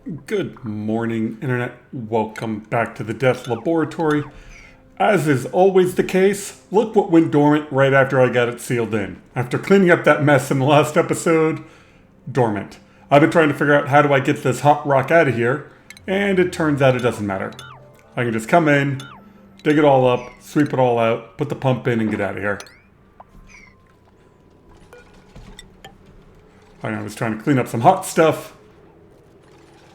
Good morning, Internet. Welcome back to the Death Laboratory. As is always the case, look what went dormant right after I got it sealed in. After cleaning up that mess in the last episode, dormant. I've been trying to figure out how do I get this hot rock out of here, and it turns out it doesn't matter. I can just come in, dig it all up, sweep it all out, put the pump in, and get out of here. I was trying to clean up some hot stuff.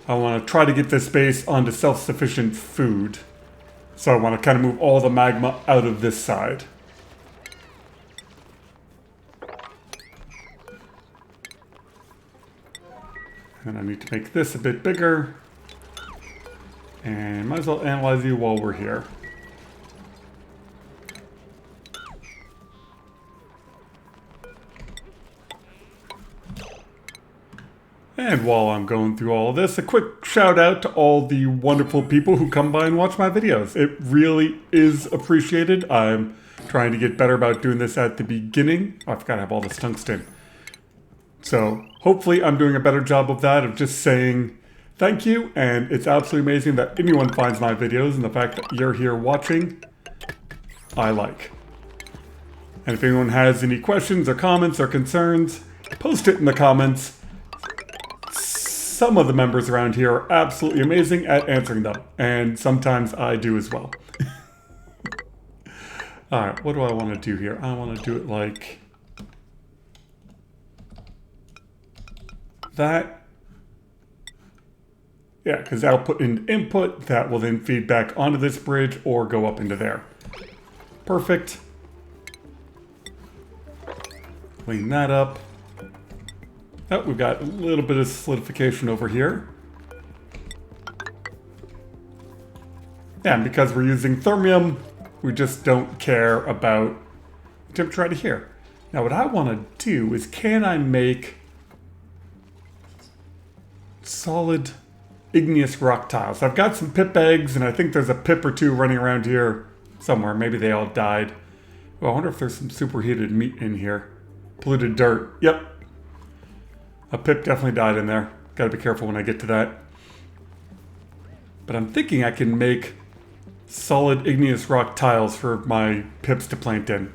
I want to try to get this base onto self-sufficient food. So I want to kind of move all the magma out of this side. And I need to make this a bit bigger. And might as well analyze you while we're here. And while I'm going through all of this, a quick shout out to all the wonderful people who come by and watch my videos. It really is appreciated. I'm trying to get better about doing this at the beginning. Oh, I forgot I have all this tungsten. So hopefully I'm doing a better job of that, of just saying thank you. And it's absolutely amazing that anyone finds my videos, and the fact that you're here watching, I like. And if anyone has any questions or comments or concerns, post it in the comments. Some of the members around here are absolutely amazing at answering them, and sometimes I do as well. Alright, what do I want to do here? I want to do it like that. Yeah, because output and input, that will then feed back onto this bridge or go up into there. Perfect. Clean that up. Oh, we've got a little bit of solidification over here. Yeah, and because we're using thermium, we just don't care about temperature right here. Now what I want to do is, can I make solid igneous rock tiles? I've got some pip eggs, and I think there's a pip or two running around here somewhere. Maybe they all died. Oh, I wonder if there's some superheated meat in here. Polluted dirt. Yep. A pip definitely died in there. Gotta be careful when I get to that. But I'm thinking I can make solid igneous rock tiles for my pips to plant in.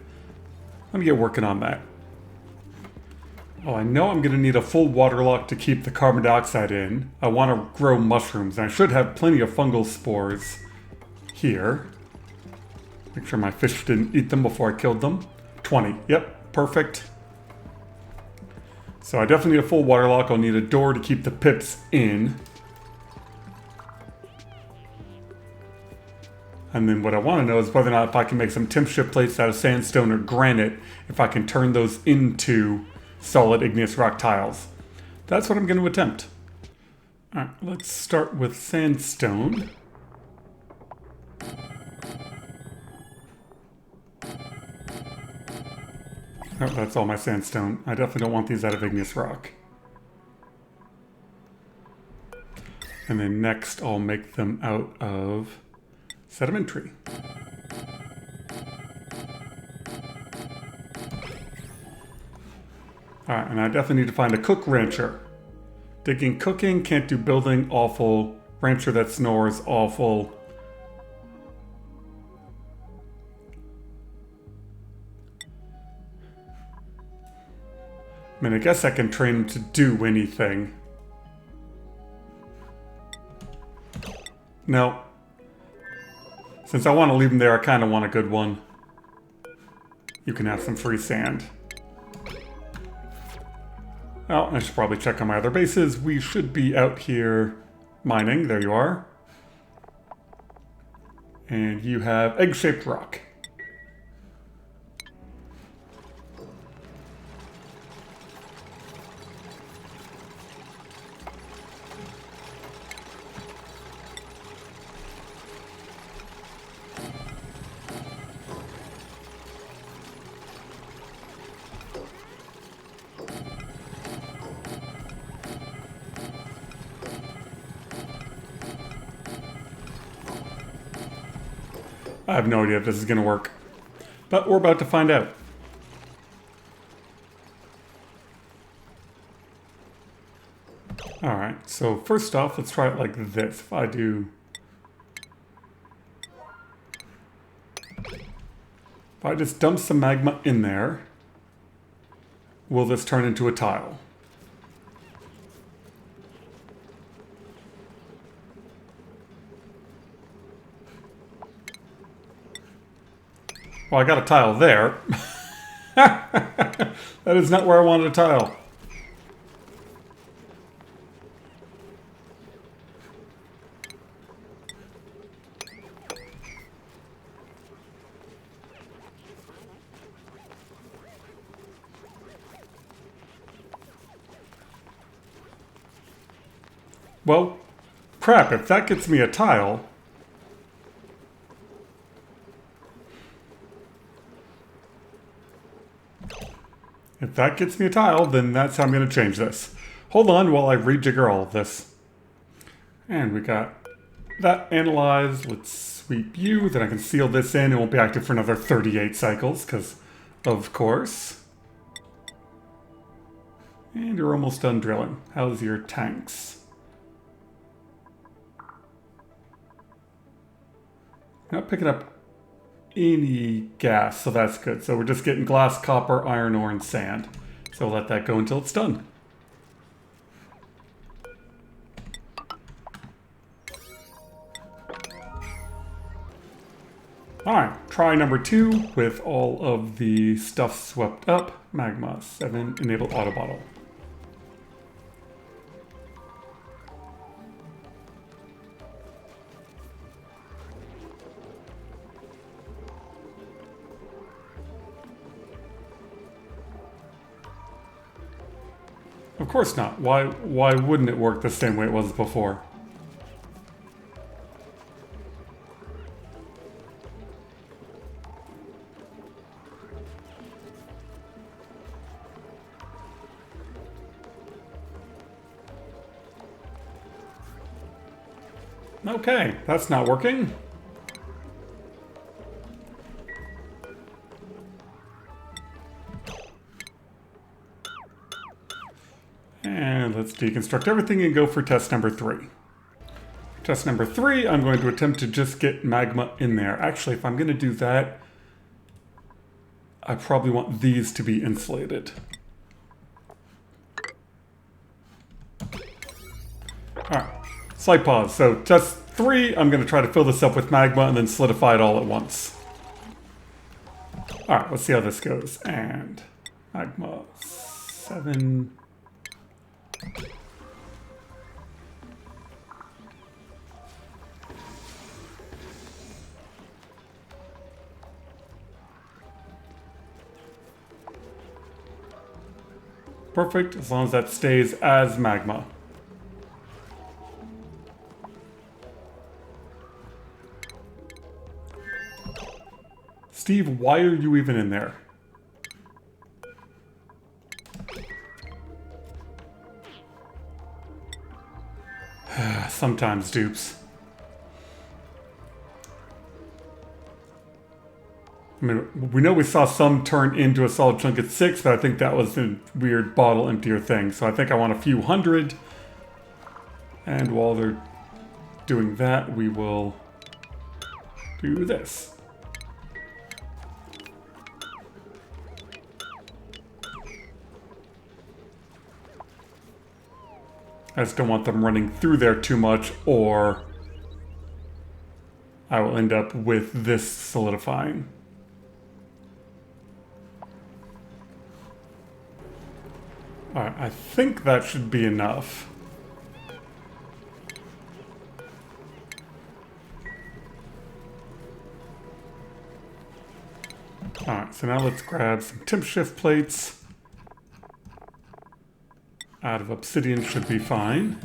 Let me get working on that. Oh, I know I'm gonna need a full water lock to keep the carbon dioxide in. I want to grow mushrooms, and I should have plenty of fungal spores here. Make sure my fish didn't eat them before I killed them. 20. Yep, perfect. So I definitely need a full water lock. I'll need a door to keep the pips in. And then what I want to know is whether or not if I can make some temp shift plates out of sandstone or granite, if I can turn those into solid igneous rock tiles. That's what I'm going to attempt. All right, let's start with sandstone. Oh, that's all my sandstone. I definitely don't want these out of igneous rock. And then next I'll make them out of sedimentary. Alright, and I definitely need to find a cook rancher. Digging cooking, can't do building, awful. Rancher that snores, awful. I mean, I guess I can train him to do anything. No. Since I want to leave him there, I kind of want a good one. You can have some free sand. Oh, I should probably check on my other bases. We should be out here mining. There you are. And you have egg-shaped rock. I have no idea if this is going to work, but we're about to find out. All Alright, so first off, let's try it like this. If I just dump some magma in there, will this turn into a tile? Well, I got a tile there. That is not where I wanted a tile. Well, crap, if that gets me a tile... If that gets me a tile, then that's how I'm going to change this. Hold on while I rejigger all of this. And we got that analyzed. Let's sweep you. Then I can seal this in. It won't be active for another 38 cycles, because, of course. And you're almost done drilling. How's your tanks? Not picking up any gas, so that's good. So we're just getting glass, copper, iron ore, and sand. So let that go until it's done. Alright, try number 2 with all of the stuff swept up. Magma 7, enable auto bottle. Of course not. Why wouldn't it work the same way it was before? Okay, that's not working. And let's deconstruct everything and go for test number 3. Test number 3, I'm going to attempt to just get magma in there. Actually, if I'm going to do that, I probably want these to be insulated. Alright, slight pause. So test 3, I'm going to try to fill this up with magma and then solidify it all at once. Alright, let's see how this goes. And magma 7... Perfect, as long as that stays as magma. Steve, why are you even in there? Sometimes dupes. I mean, we know we saw some turn into a solid chunk at 6, but I think that was a weird bottle emptier thing. So I think I want a few hundred. And while they're doing that, we will do this. I just don't want them running through there too much, or I will end up with this solidifying. Alright, I think that should be enough. Alright, so now let's grab some temp shift plates. Out of obsidian should be fine.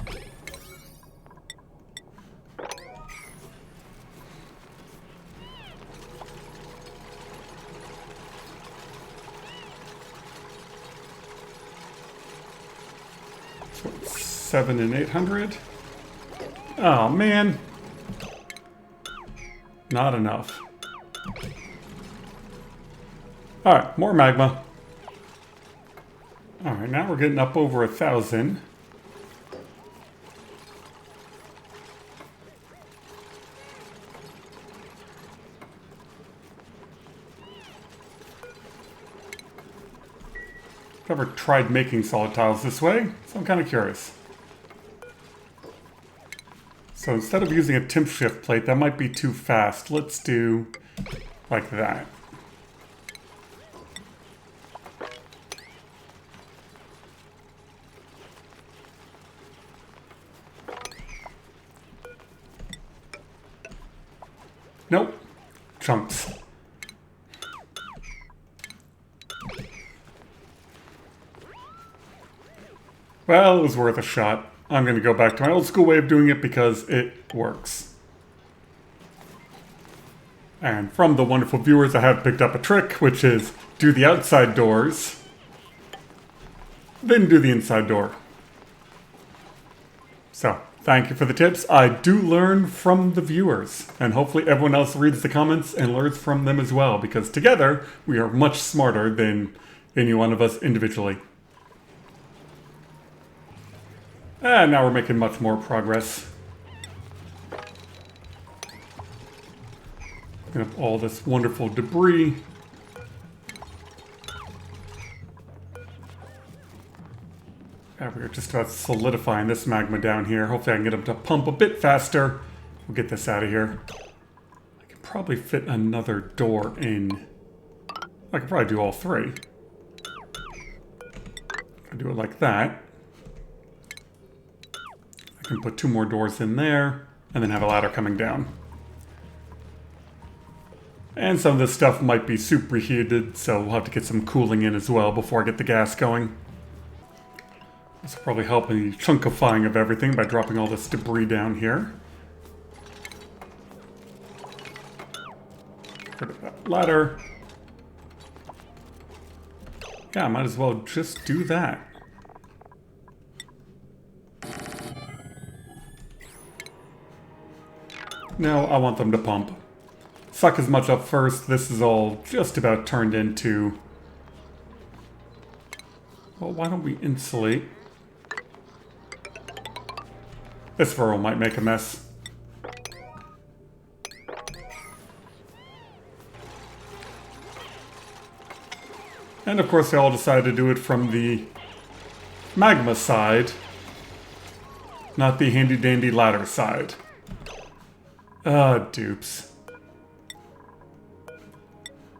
So it's 7 and 800. Oh man. Not enough. Alright, more magma. Alright, now we're getting up over 1,000. Never tried making solid tiles this way, so I'm kind of curious. So instead of using a temp shift plate, that might be too fast. Let's do like that. Nope. Chunks. Well, it was worth a shot. I'm going to go back to my old school way of doing it because it works. And from the wonderful viewers, I have picked up a trick, which is do the outside doors, then do the inside door. So, thank you for the tips. I do learn from the viewers, and hopefully everyone else reads the comments and learns from them as well, because together we are much smarter than any one of us individually. And now we're making much more progress. Picking up all this wonderful debris. Yeah, we're just about solidifying this magma down here. Hopefully I can get them to pump a bit faster. We'll get this out of here. I can probably fit another door in. I could probably do all three. I do it like that. I can put two more doors in there, and then have a ladder coming down. And some of this stuff might be superheated, so we'll have to get some cooling in as well before I get the gas going. This will probably help in the chunkifying of everything by dropping all this debris down here. Rid of that ladder. Yeah, I might as well just do that. No, I want them to pump. Suck as much up first. This is all just about turned into... Well, why don't we insulate? This furrow might make a mess. And of course they all decided to do it from the magma side, not the handy-dandy ladder side. Dupes.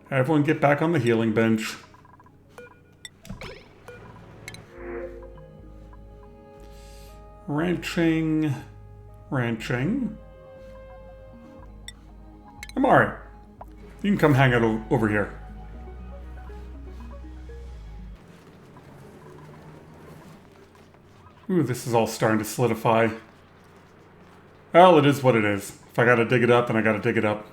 Everyone get back on the healing bench. Ranching. Amari, you can come hang out over here. Ooh, this is all starting to solidify. Well, it is what it is. If I gotta dig it up, then I gotta dig it up.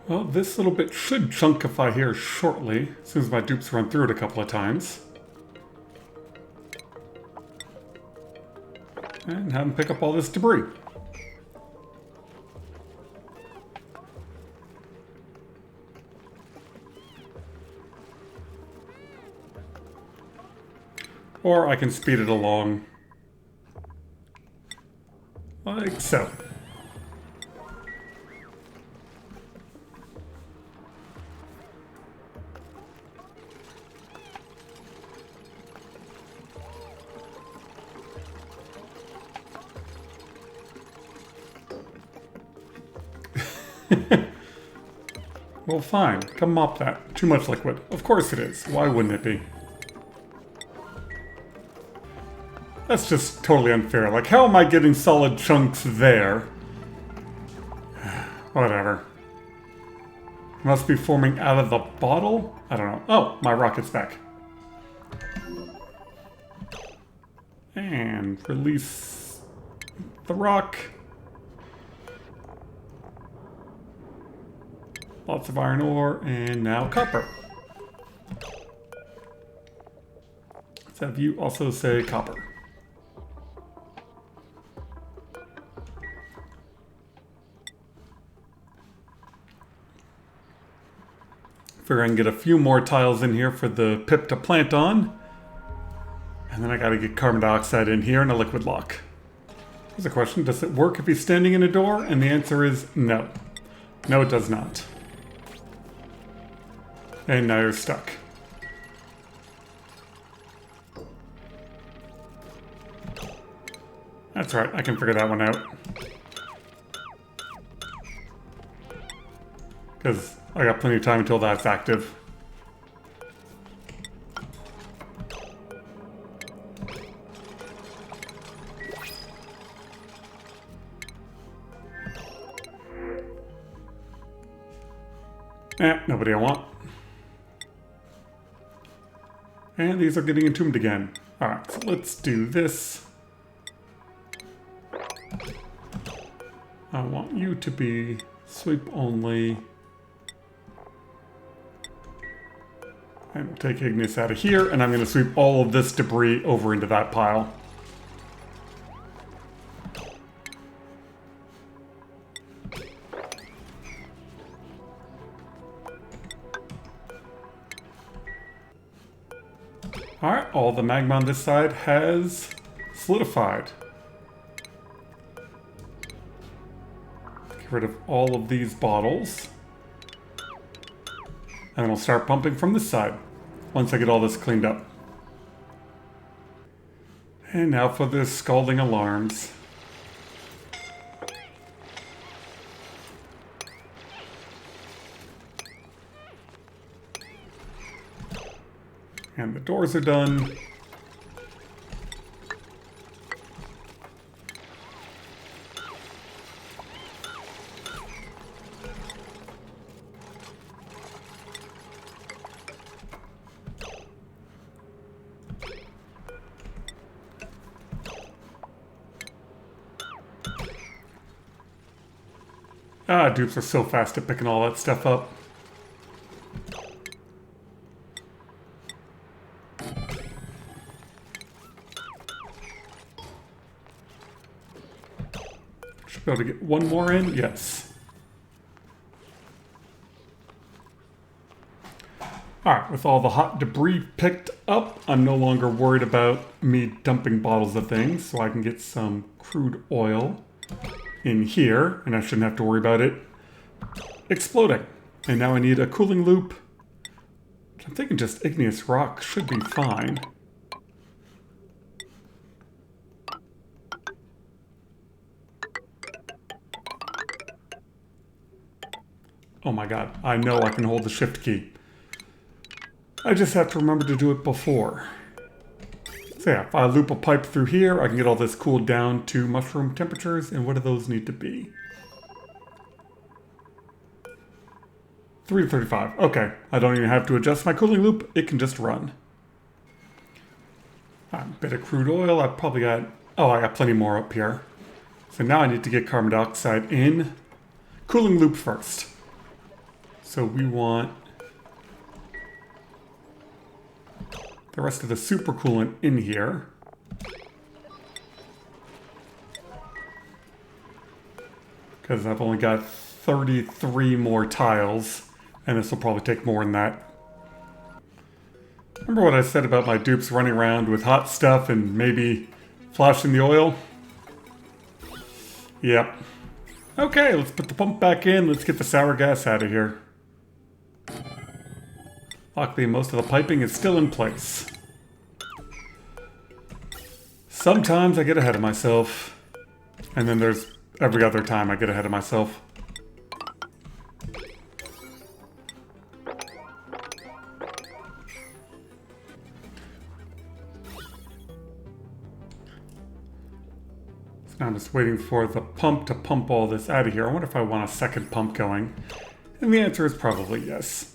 Well, this little bit should chunkify here shortly, as soon as my dupes run through it a couple of times. And have them pick up all this debris. Or I can speed it along. Like so. Well, fine. Come mop that. Too much liquid. Of course it is. Why wouldn't it be? That's just totally unfair. Like, how am I getting solid chunks there? Whatever. Must be forming out of the bottle? I don't know. Oh, my rocket's back. And release the rock. Lots of iron ore, and now copper. Let's have you also say copper. Figure I can get a few more tiles in here for the Pip to plant on. And then I gotta get carbon dioxide in here and a liquid lock. Here's a question, does it work if he's standing in a door? And the answer is no. No, it does not. And now you're stuck. That's right, I can figure that one out. Because I got plenty of time until that's active. Nobody I want. And these are getting entombed again. Alright, so let's do this. I want you to be sweep only. And we'll take Igneous out of here, and I'm going to sweep all of this debris over into that pile. Alright, all the magma on this side has solidified. Get rid of all of these bottles. And then I'll start pumping from this side once I get all this cleaned up. And now for the scalding alarms. And the doors are done. Dupes are so fast at picking all that stuff up. Should be able to get one more in? Yes. Alright, with all the hot debris picked up, I'm no longer worried about me dumping bottles of things, so I can get some crude oil in here, and I shouldn't have to worry about it exploding. And now I need a cooling loop. I'm thinking just igneous rock should be fine. Oh my god, I know I can hold the shift key. I just have to remember to do it before. So yeah, if I loop a pipe through here, I can get all this cooled down to mushroom temperatures. And what do those need to be? 3 to 35. Okay, I don't even have to adjust my cooling loop. It can just run. A bit of crude oil. I probably got... Oh, I got plenty more up here. So now I need to get carbon dioxide in. Cooling loop first. So we want the rest of the supercoolant in here. Because I've only got 33 more tiles. And this will probably take more than that. Remember what I said about my dupes running around with hot stuff and maybe flashing the oil? Yep. Okay, let's put the pump back in. Let's get the sour gas out of here. Luckily, most of the piping is still in place. Sometimes I get ahead of myself. And then there's every other time I get ahead of myself. I'm just waiting for the pump to pump all this out of here. I wonder if I want a second pump going. And the answer is probably yes.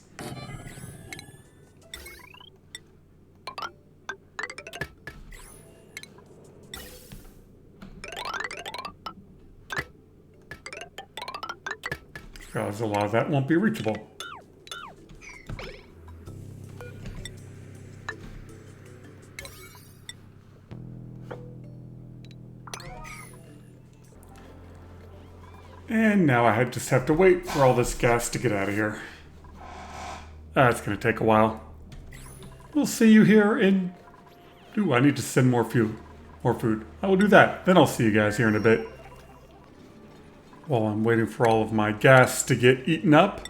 Because a lot of that won't be reachable. And now I just have to wait for all this gas to get out of here. That's going to take a while. We'll see you here in... Ooh, I need to send more fuel. More food. I will do that. Then I'll see you guys here in a bit. While I'm waiting for all of my gas to get eaten up,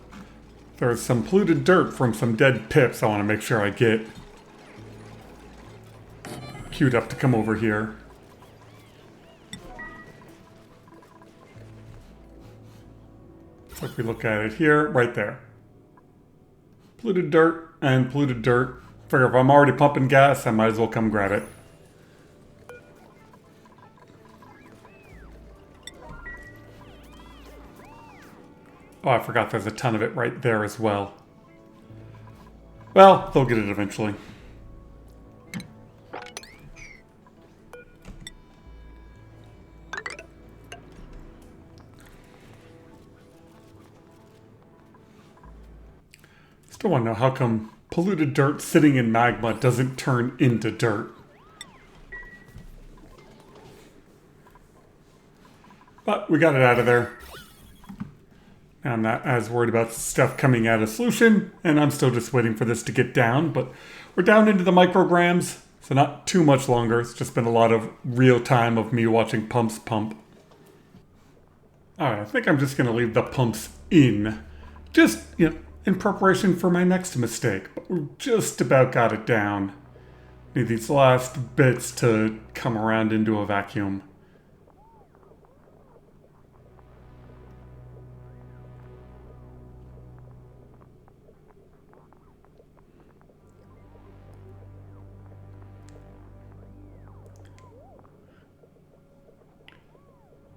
There's some polluted dirt from some dead pips I want to make sure I get queued up to come over here. So if we look at it here, right there. Polluted dirt and polluted dirt. Figure if I'm already pumping gas, I might as well come grab it. Oh, I forgot there's a ton of it right there as well. Well, they'll get it eventually. Still want to know how come polluted dirt sitting in magma doesn't turn into dirt. But we got it out of there. I'm not as worried about stuff coming out of solution, and I'm still just waiting for this to get down, but we're down into the micrograms, so not too much longer. It's just been a lot of real time of me watching pumps pump. Alright, I think I'm just going to leave the pumps in, just, in preparation for my next mistake, but we just about got it down. Need these last bits to come around into a vacuum.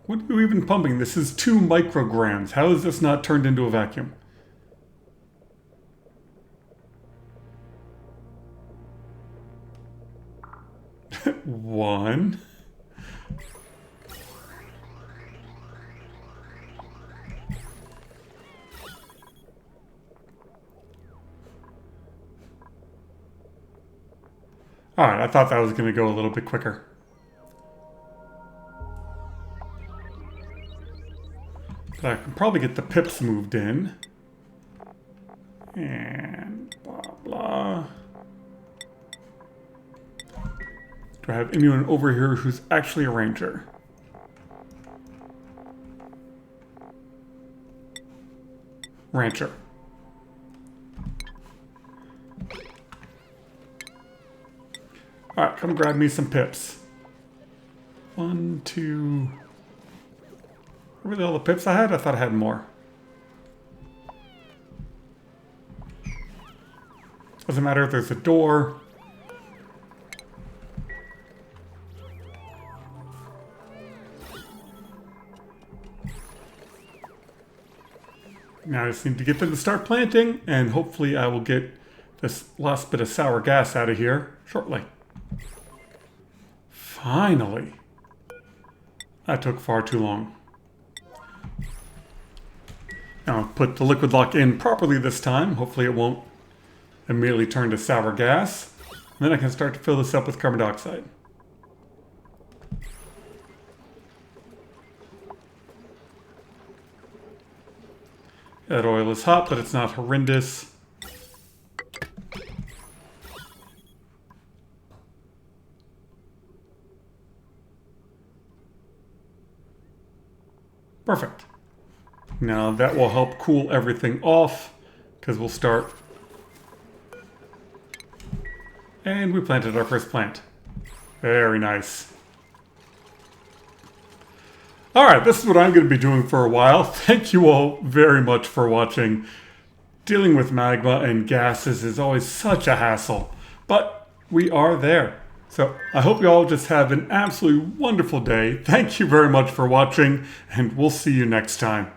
What are you even pumping? This is 2 micrograms. How is this not turned into a vacuum? One. Alright, I thought that was going to go a little bit quicker. But I can probably get the pips moved in. And blah, blah. Do I have anyone over here who's actually a ranger? Rancher. Alright, come grab me some pips. 1, 2... Were really all the pips I had? I thought I had more. Doesn't matter if there's a door. Now I just need to get them to start planting, and hopefully I will get this last bit of sour gas out of here shortly. Finally. That took far too long. Now I'll put the liquid lock in properly this time. Hopefully it won't immediately turn to sour gas. And then I can start to fill this up with carbon dioxide. That oil is hot, but it's not horrendous. Perfect. Now that will help cool everything off, because we'll start. And we planted our first plant. Very nice. Alright, this is what I'm going to be doing for a while. Thank you all very much for watching. Dealing with magma and gases is always such a hassle, but we are there. So I hope you all just have an absolutely wonderful day. Thank you very much for watching, and we'll see you next time.